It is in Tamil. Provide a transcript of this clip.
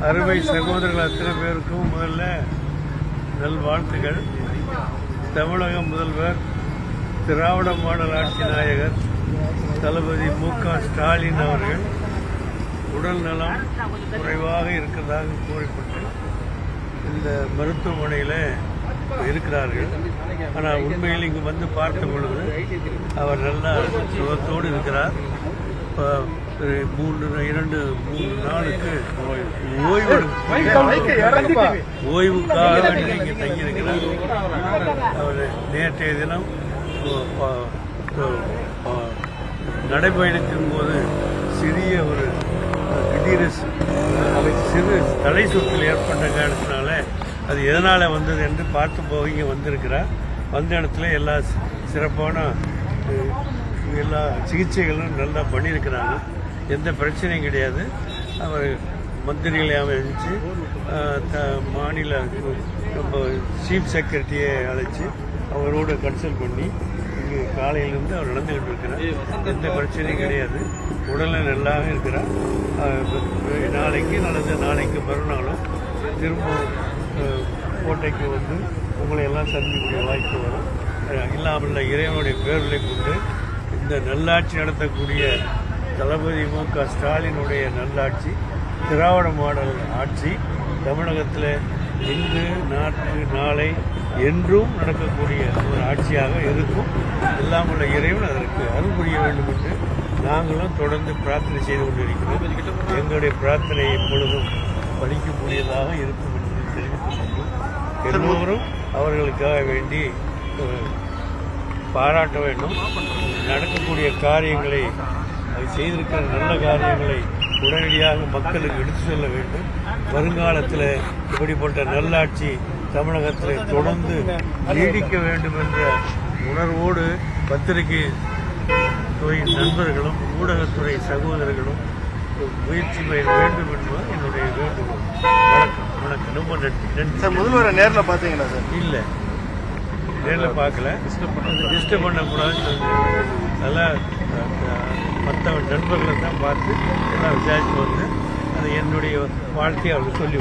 அருமை சகோதரர்கள் அத்தனை பேருக்கும் முதல்ல நல்வாழ்த்துகள். தமிழக முதல்வர், திராவிட மாடல் ஆட்சி நாயகர் தளபதி மு.க. ஸ்டாலின் அவர்கள் உடல் நலம் குறைவாக இருக்கிறதாக கூறப்பட்டு இந்த மருத்துவமனையில் இருக்கிறார்கள். ஆனால் உண்மையில் இங்கு வந்து பார்த்த பொழுது அவர் நல்ல சுகத்தோடு இருக்கிறார். இரண்டு மூன்று நாளுக்கு ஓய்வுக்காக இங்கே தங்கியிருக்கிறார். அவர் நேற்றைய தினம் நடைபயணத்தின் போது சிறிய ஒரு சிறு தலை சுற்றல் ஏற்பட்ட காரணத்தினால அது எதனால வந்தது என்று பார்த்து போக இங்கே வந்திருக்கிறார். வந்த இடத்துல எல்லா சிறப்பான எல்லா சிகிச்சைகளும் நல்லா பண்ணியிருக்கிறாங்க. எந்த பிரச்சனையும் கிடையாது. அவர் மந்திரிகளை அமைச்சு மாநில சீஃப் செக்ரட்டரியை அழைச்சி அவரோடு கன்சல்ட் பண்ணி இங்கே காலையிலிருந்து அவர் நடந்துகிட்டு இருக்கிறார். எந்த பிரச்சனையும் கிடையாது. உடல்நிலை நல்லாக இருக்கிறார். நாளைக்கு மறுநாளும் திரும்ப கோட்டைக்கு வந்து உங்களை எல்லாம் சந்திக்கக்கூடிய வாய்ப்பு வரும். இல்லாமல் இறைவனுடைய பேர்களை கொண்டு இந்த நல்லாட்சி நடத்தக்கூடிய தளபதி மு.க. ஸ்டாலினுடைய நல்லாட்சி, திராவிட மாடல் ஆட்சி தமிழகத்தில் இன்று நாளை என்றும் நடக்கக்கூடிய ஒரு ஆட்சியாக இருக்கும். எல்லாம் உள்ள இறைவன் அதற்கு அருள் புரிய வேண்டும் என்று நாங்களும் தொடர்ந்து பிரார்த்தனை செய்து கொண்டிருக்கிறோம். எங்களுடைய பிரார்த்தனை எப்பொழுதும் பலிக்கக்கூடியதாக இருக்கும் என்று தெரிவித்துக் கொண்டு எல்லோரும் அவர்களுக்காக வேண்டி பாராட்ட வேண்டும். நடக்கக்கூடிய காரியங்களை, செய்திருக்கிற நல்ல காரியங்களை உடனடியாக மக்களுக்கு எடுத்து செல்ல வேண்டும். வருங்காலத்தில் இப்படிப்பட்ட நல்லாட்சி தமிழகத்தில் தொடர்ந்து நீடிக்க வேண்டும் என்ற உணர்வோடு பத்திரிகை துறை நண்பர்களும் ஊடகத்துறை சகோதரர்களும் முயற்சி வேண்டும் என்பது என்னுடைய வேண்டுகோள். வணக்கம். ரொம்ப நன்றி. சார், முதல்வரை நேரில் பார்த்தீங்களா சார்? இல்லை, நேரில் பார்க்கல. டிஸ்டர்ப் பண்ணக்கூடாதுன்னு நல்லா மற்ற நண்பர்களை தான் பார்த்து எல்லாம் விசாரித்து வந்து அது என்னுடைய வாழ்க்கையை அவருக்கு சொல்லி